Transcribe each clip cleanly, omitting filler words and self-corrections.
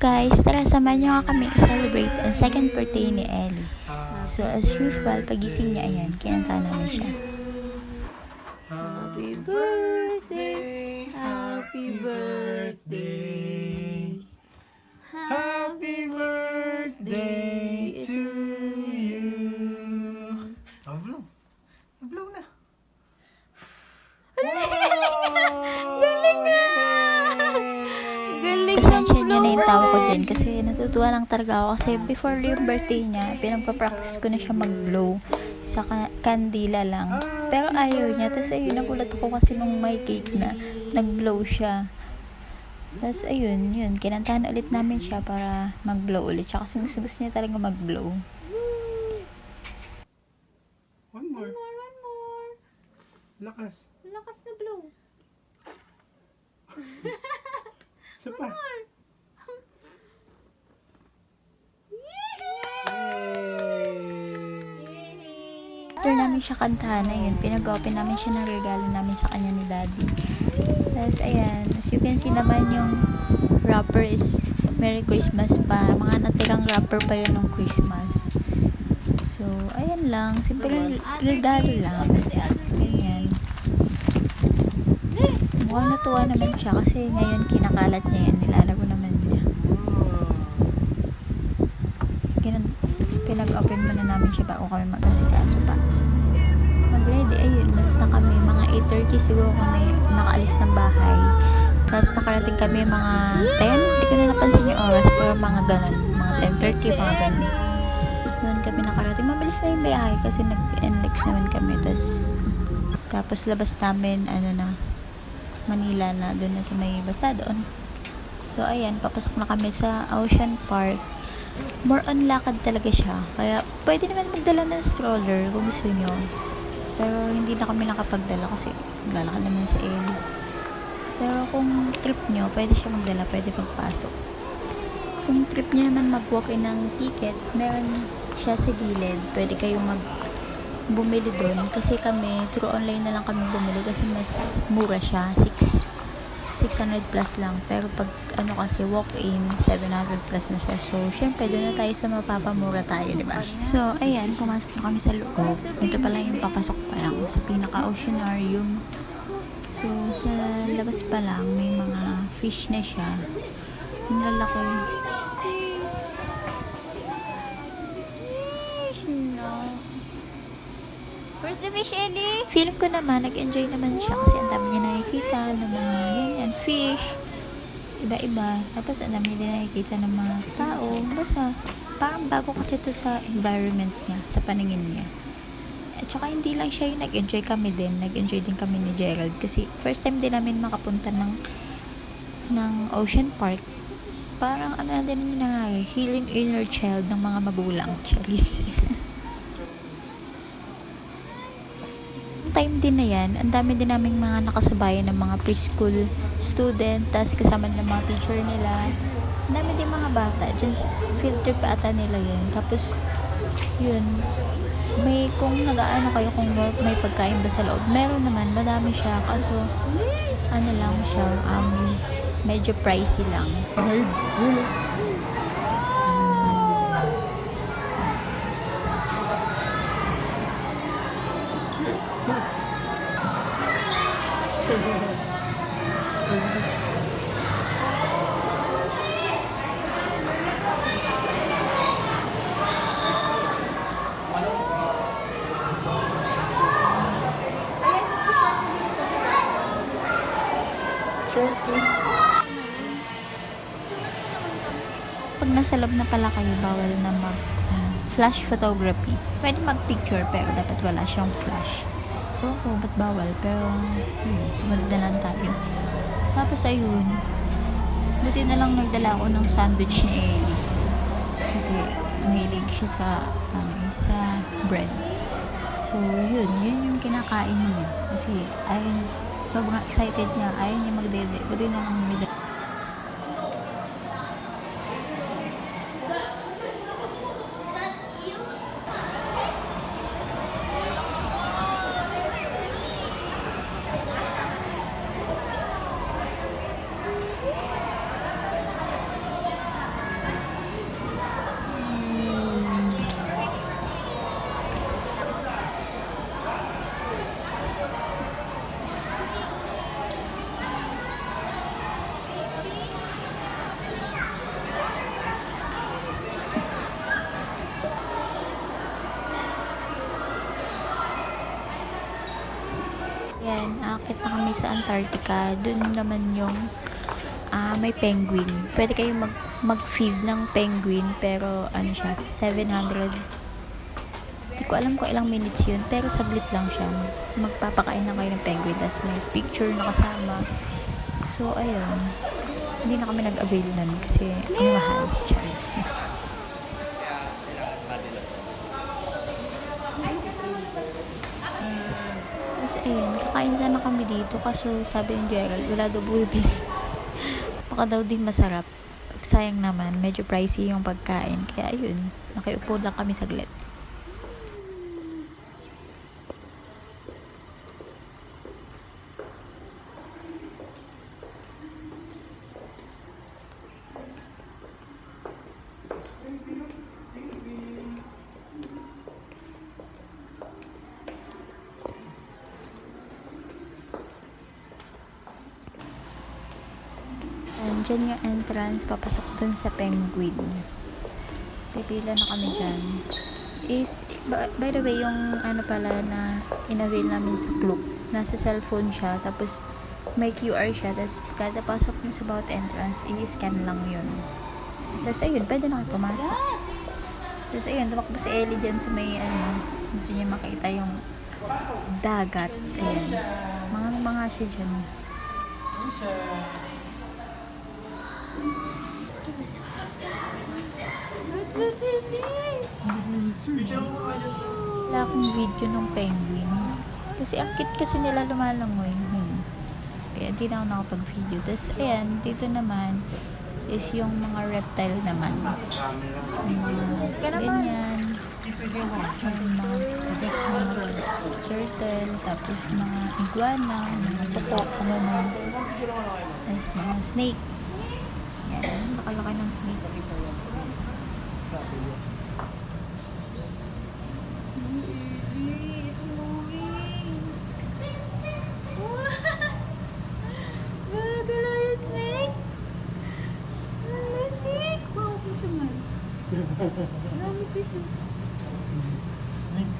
guys, tara samahan nyo nga kami celebrate ang second birthday ni Ellie. So as usual, pagising niya ayan, kinanta namin siya. Happy birthday, happy birthday, Happy birthday to you. Oh, blow. Blow na. Galing nga! Pasensya niyo na yung tawa ko din kasi natutuwa lang talaga ako kasi before yung birthday niya, pinagpa-practice ko na siya mag-blow sa kandila lang. Pero ayaw niya. Tapos ayun, nagulat ako kasi nung may cake na nag-blow siya. Tapos ayun, kinantahan ulit namin siya para mag-blow ulit. Tsaka gusto niya talaga mag-blow. One more. One more. Lakas. Lakas na blow. Isa pa. After namin siya kantahan na yun, pinag-open namin siya ng regalo namin sa kanya ni Daddy. Tapos ayan, as you can see naman yung wrapper is Merry Christmas pa. Mga natirang wrapper pa yun ng Christmas. So, ayan lang. Simple regalo lang. Ayan. Mukhang natuwa naman siya kasi ngayon kinakalat niya yan. Nilalago naman niya. Pinag-open muna namin siya bago kami mag-asikaso pa. Mag-ready, ayun, umalis na kami. Mga 8:30 siguro kami nakaalis ng bahay. Tapos nakarating kami mga 10. Hindi ko na napansin yung oras, pero mga ganun. Mga 10:30, mga ganun. Doon kami nakarating. Mabilis na yung biyahe kasi nag-NLEX naman kami. Tapos labas namin, Manila na. Doon na sa may basta doon. So, ayan, papasok na kami sa Ocean Park. More on lakad talaga siya. Kaya, pwede naman magdala ng stroller kung gusto nyo. Pero, hindi na kami nakapagdala kasi naglalakad naman sa Ellie. Pero, kung trip nyo, pwede siya magdala, pwede pagpasok. Kung trip nyo naman mag-walk-in ng ticket, meron siya sa gilid. Pwede kayong bumili doon. Kasi kami, through online na lang kami bumili kasi mas mura siya. 600 plus lang. Pero pag kasi walk-in, 700 plus na siya. So, syempre, doon na tayo sa mapapamura tayo, di ba? So, ayan, pumasok na kami sa loob. Ito pa lang yung papasok pa lang sa pinaka-oceanarium. So, sa labas pa lang, may mga fish na siya. Ang lalaki. Fish, no. Where's the fish, Ellie? Feeling ko naman, nag-enjoy naman siya kasi ang dami niya nakikita ng mga ganyan, fish, iba-iba. Tapos ang dami niya nakikita ng mga tao. Basta, parang bago kasi ito sa environment niya, sa paningin niya. At saka hindi lang siya yung nag-enjoy kami din. Nag-enjoy din kami ni Gerald kasi first time din namin makapunta ng Ocean Park. Parang din na healing inner child ng mga magulang. Charis. Time din na yan, ang dami din naming mga nakasabayan ng mga preschool student, tapos kasama ng mga teacher nila. Ang dami din mga bata, dyan field trip ata nila yun. Tapos, yun, kung nag-aano kayo, kung may pagkain ba sa loob, meron naman, madami siya, kaso, lang siya, medyo pricey lang. Pag nasa loob na pala kayo, bawal na flash photography. Pwede mag-picture pero dapat wala siyang flash. So, ba't bawal? Pero, sumunod na lang tayo. Tapos, ayun. Buti na lang nagdala ako ng sandwich ni Ellie. Kasi, mahilig siya sa bread. So, yun yung kinakain niya. Kasi, sobrang excited niya. Ayaw niya magdede. Buti na lang may kami sa Antarctica. Doon naman yung may penguin. Pwede kayong mag-feed ng penguin, pero ano siya, 700. Hindi ko alam kung ilang minutes yun, pero saglit lang siya. Magpapakain lang kayo ng penguin, tapos may picture na kasama. So, ayun. Hindi na kami nag-avail nun kasi ang mahal. Charis. Tapos, ayun. Kakain sana kami dito, kaso sabi ni Gerald, wala daw bumibili. Baka daw din masarap. Sayang naman, medyo pricey yung pagkain. Kaya ayun, nakiupo lang kami saglit. Diyan yung entrance, papasok dun sa penguin. Pipila na kami dyan. By the way, yung ano pala na in-avail namin sa Klook, nasa cellphone siya, tapos may QR siya, tapos kada pasok nyo sa bawat entrance, i-scan lang yun. Tapos ayun, pwede na kayo pumasok. Tapos ayun, tumakbo si Ellie dyan sa may gusto niya makita yung dagat. Ayan. Mga siya dyan. Wala akong video ng penguin. Kasi ang cute kasi nila lumalangoy. Kaya hindi na ako nakapag-video. Tapos ayan, dito naman is yung mga reptile naman. Ganyan. Yung mga turtle, tapos mga iguana, mga tukok, tapos mga snake. Yan, nakalaki ng snake. It's moving. Wala yung snake. Wala snake. Wow, ito man. Marami ko siya. Snake.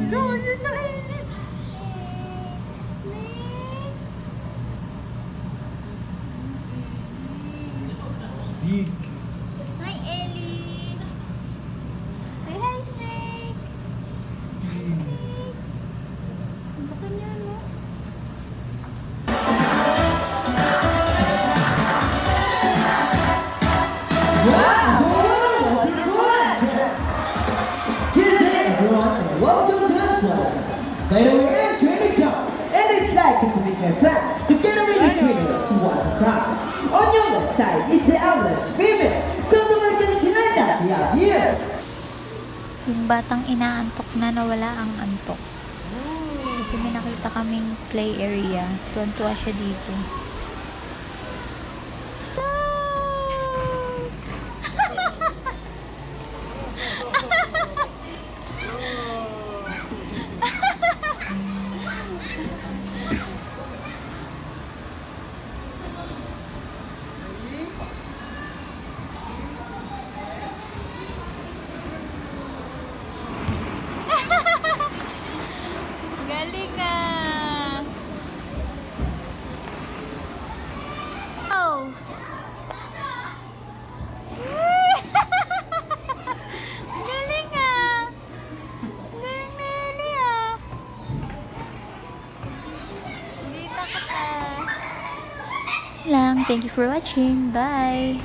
No, yun na kayo lips. Snake. Big. Hi, Ellie. Say hi, Snake. Hi, Snake. Ang bata niya, no? Good day, everyone, and welcome to the club. By the way, I'm Trainer John, and I'd like to meet my friends together with the trainers one at a time. On your left side is the eldest female, so the welcome sila that we have here. Yung batang inaantok na nawala ang antok. Kasi may nakita kaming play area. Tuwan-tuwa siya dito. Galing ah! Oh! Galing ah! Galing na Ellie ah! Hindi takot ah! Lang, thank you for watching. Bye!